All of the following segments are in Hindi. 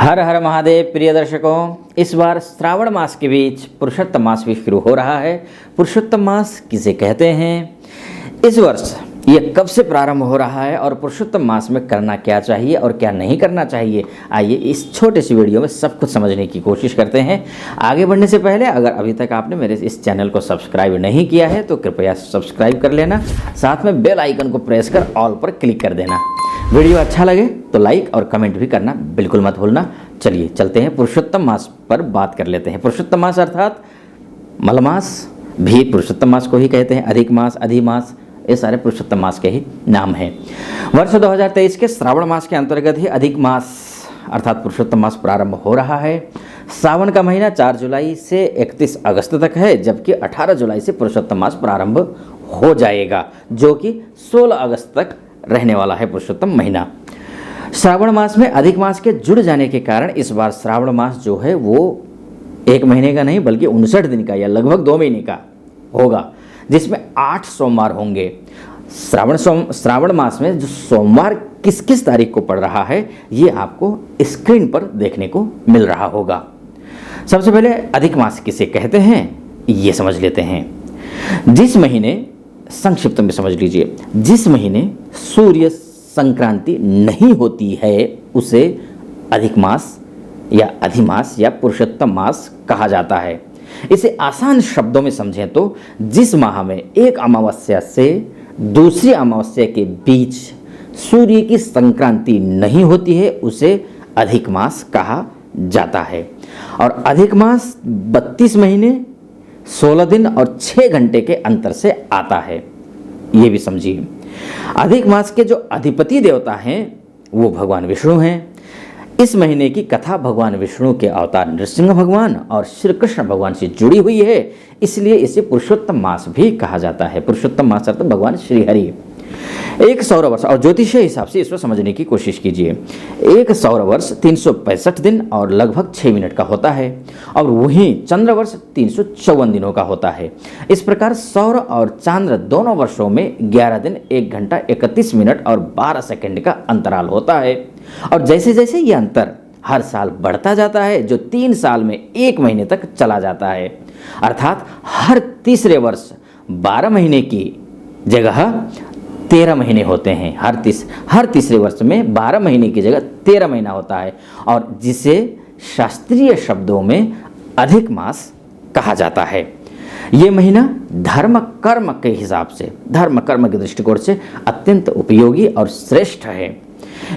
हर हर महादेव प्रिय दर्शकों, इस बार श्रावण मास के बीच पुरुषोत्तम मास भी शुरू हो रहा है। पुरुषोत्तम मास किसे कहते हैं, इस वर्ष ये कब से प्रारंभ हो रहा है और पुरुषोत्तम मास में करना क्या चाहिए और क्या नहीं करना चाहिए, आइए इस छोटे सी वीडियो में सब कुछ समझने की कोशिश करते हैं। आगे बढ़ने से पहले अगर अभी तक आपने मेरे इस चैनल को सब्सक्राइब नहीं किया है तो कृपया सब्सक्राइब कर लेना, साथ में बेल आइकन को प्रेस कर ऑल पर क्लिक कर देना। वीडियो अच्छा लगे तो लाइक और कमेंट भी करना बिल्कुल मत भूलना। चलिए चलते हैं, पुरुषोत्तम मास पर बात कर लेते हैं। पुरुषोत्तम मास अर्थात मलमास भी पुरुषोत्तम मास को ही कहते हैं। अधिक मास, अधिमास, ये सारे पुरुषोत्तम मास के ही नाम हैं। वर्ष 2023 के श्रावण मास के अंतर्गत ही अधिक मास अर्थात पुरुषोत्तम मास प्रारंभ हो रहा है। सावन का महीना 4 जुलाई से 31 अगस्त तक है, जबकि 18 जुलाई से पुरुषोत्तम मास प्रारंभ हो जाएगा, जो कि 16 अगस्त तक रहने वाला है पुरुषोत्तम महीना। श्रावण मास में अधिक मास के जुड़ जाने के कारण इस बार श्रावण मास जो है वो 1 महीने का नहीं बल्कि 59 दिन का या लगभग 2 महीने का होगा, जिसमें 8 सोमवार होंगे। श्रावण मास में जो सोमवार किस किस तारीख को पड़ रहा है ये आपको स्क्रीन पर देखने को मिल रहा होगा। सबसे पहले अधिक मास किसे कहते हैं ये समझ लेते हैं। जिस महीने, संक्षिप्त में समझ लीजिए, जिस महीने सूर्य संक्रांति नहीं होती है उसे अधिक मास या अधिमास या पुरुषोत्तम मास कहा जाता है। इसे आसान शब्दों में समझें तो जिस माह में एक अमावस्या से दूसरी अमावस्या के बीच सूर्य की संक्रांति नहीं होती है उसे अधिक मास कहा जाता है। और अधिक मास 32 महीने 16 दिन और 6 घंटे के अंतर से आता है, ये भी समझिए। अधिक मास के जो अधिपति देवता हैं वो भगवान विष्णु हैं। इस महीने की कथा भगवान विष्णु के अवतार नृसिंह भगवान और श्री कृष्ण भगवान से जुड़ी हुई है, इसलिए इसे पुरुषोत्तम मास भी कहा जाता है। पुरुषोत्तम मास अर्थात भगवान श्री हरि। एक सौर वर्ष, और ज्योतिषीय हिसाब से इसको समझने की कोशिश कीजिए। एक सौर वर्ष 365 दिन और लगभग 6 मिनट का होता है, और वहीं चंद्र वर्ष 354 दिनों का होता है। इस प्रकार सौर और चांद्र दोनों वर्षों में 11 दिन 1 घंटा 31 मिनट और 12 सेकंड का अंतराल होता है। और जैसे जैसे ये अंतर हर साल बढ़ता जाता है, जो 3 साल में 1 महीने तक चला जाता है, अर्थात हर तीसरे वर्ष 12 महीने की जगह 13 महीने होते हैं। हर तीसरे वर्ष में 12 महीने की जगह 13 महीना होता है, और जिसे शास्त्रीय शब्दों में अधिक मास कहा जाता है। ये महीना धर्म कर्म के हिसाब से, धर्म कर्म के दृष्टिकोण से अत्यंत उपयोगी और श्रेष्ठ है,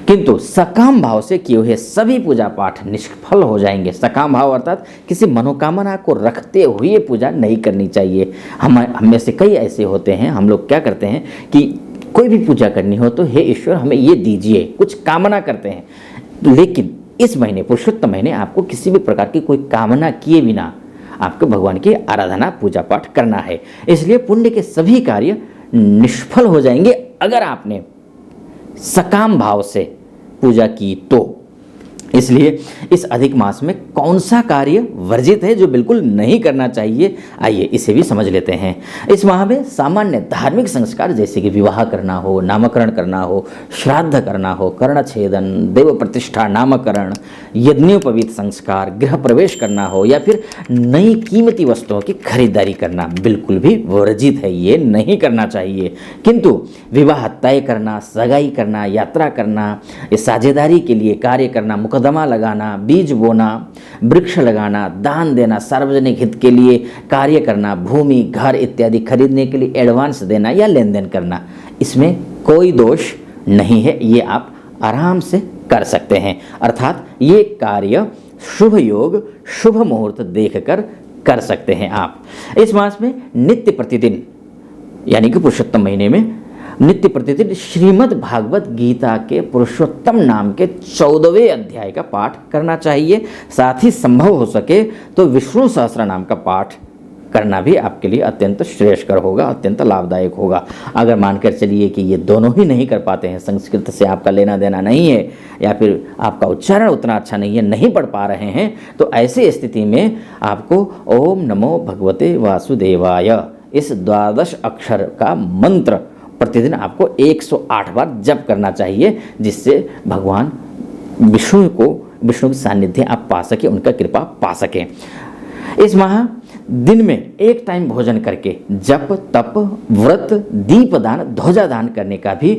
किंतु सकाम भाव से किए हुए सभी पूजा पाठ निष्फल हो जाएंगे। सकाम भाव अर्थात किसी मनोकामना को रखते हुए पूजा नहीं करनी चाहिए। हम में से कई ऐसे होते हैं, हम लोग क्या करते हैं कि कोई भी पूजा करनी हो तो हे ईश्वर हमें ये दीजिए, कुछ कामना करते हैं, लेकिन इस महीने पुरुषोत्तम महीने आपको किसी भी प्रकार की कोई कामना किए बिना आपको भगवान की आराधना पूजा पाठ करना है। इसलिए पुण्य के सभी कार्य निष्फल हो जाएंगे अगर आपने सकाम भाव से पूजा की तो। इसलिए इस अधिक मास में कौन सा कार्य वर्जित है जो बिल्कुल नहीं करना चाहिए, आइए इसे भी समझ लेते हैं। इस माह में सामान्य धार्मिक संस्कार जैसे कि विवाह करना हो, नामकरण करना हो, श्राद्ध करना हो, कर्णछेदन, देव प्रतिष्ठा, नामकरण, यज्ञोपवीत संस्कार, गृह प्रवेश करना हो या फिर नई कीमती वस्तुओं की खरीदारी करना बिल्कुल भी वर्जित है, ये नहीं करना चाहिए। किंतु विवाह तय करना, सगाई करना, यात्रा करना, साझेदारी के लिए कार्य करना, मुकदमा लगाना, बीज बोना, वृक्ष लगाना, दान देना, सार्वजनिक हित के लिए कार्य करना, भूमि घर इत्यादि खरीदने के लिए एडवांस देना या लेन देन करना, इसमें कोई दोष नहीं है, ये आप आराम से कर सकते हैं। अर्थात ये कार्य शुभ योग शुभ मुहूर्त देखकर कर सकते हैं आप। इस मास में नित्य प्रतिदिन यानी कि पुरुषोत्तम महीने में नित्य प्रतिदिन श्रीमद् भागवत गीता के पुरुषोत्तम नाम के 14वें अध्याय का पाठ करना चाहिए। साथ ही संभव हो सके तो विष्णु सहस्त्र नाम का पाठ करना भी आपके लिए अत्यंत श्रेयस्कर होगा, अत्यंत लाभदायक होगा। अगर मानकर चलिए कि ये दोनों ही नहीं कर पाते हैं, संस्कृत से आपका लेना देना नहीं है या फिर आपका उच्चारण उतना अच्छा नहीं है, नहीं पढ़ पा रहे हैं, तो ऐसी स्थिति में आपको ओम नमो भगवते वासुदेवाय इस 12 अक्षर का मंत्र प्रतिदिन आपको 108 बार जप करना चाहिए, जिससे भगवान विष्णु को विष्णु की सानिध्य आप पा सके, उनका कृपा पा सके। इस माह दिन में एक टाइम भोजन करके जप तप व्रत दीपदान ध्वजादान करने का भी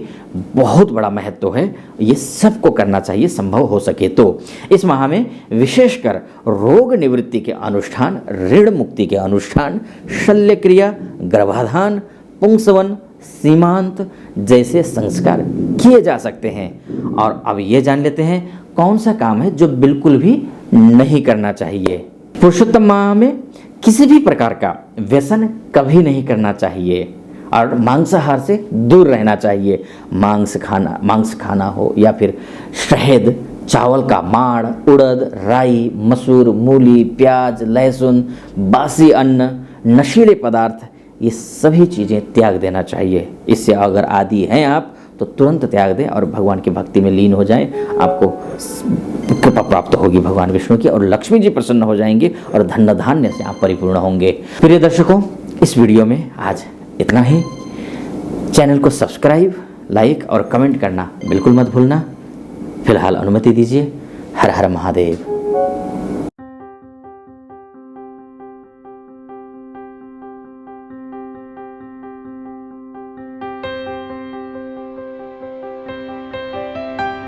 बहुत बड़ा महत्व है। ये सबको करना चाहिए संभव हो सके तो। इस माह में विशेषकर रोग निवृत्ति के अनुष्ठान, ऋण मुक्ति के अनुष्ठान, शल्य क्रिया, गर्भाधान, पुंसवन, सीमांत जैसे संस्कार किए जा सकते हैं। और अब ये जान लेते हैं कौन सा काम है जो बिल्कुल भी नहीं करना चाहिए। पुरुषोत्तम माह में किसी भी प्रकार का व्यसन कभी नहीं करना चाहिए और मांसाहार से दूर रहना चाहिए। मांस खाना हो या फिर शहद, चावल का माड़, उड़द, राई, मसूर, मूली, प्याज, लहसुन, बासी अन्न, नशीले पदार्थ, ये सभी चीज़ें त्याग देना चाहिए। इससे अगर आदी हैं आप तो तुरंत त्याग दें और भगवान की भक्ति में लीन हो जाएं। आपको कृपा प्राप्त होगी भगवान विष्णु की और लक्ष्मी जी प्रसन्न हो जाएंगे और धन धान्य से आप परिपूर्ण होंगे। प्रिय दर्शकों, इस वीडियो में आज इतना ही। चैनल को सब्सक्राइब, लाइक और कमेंट करना बिल्कुल मत भूलना। फिलहाल अनुमति दीजिए। हर हर महादेव।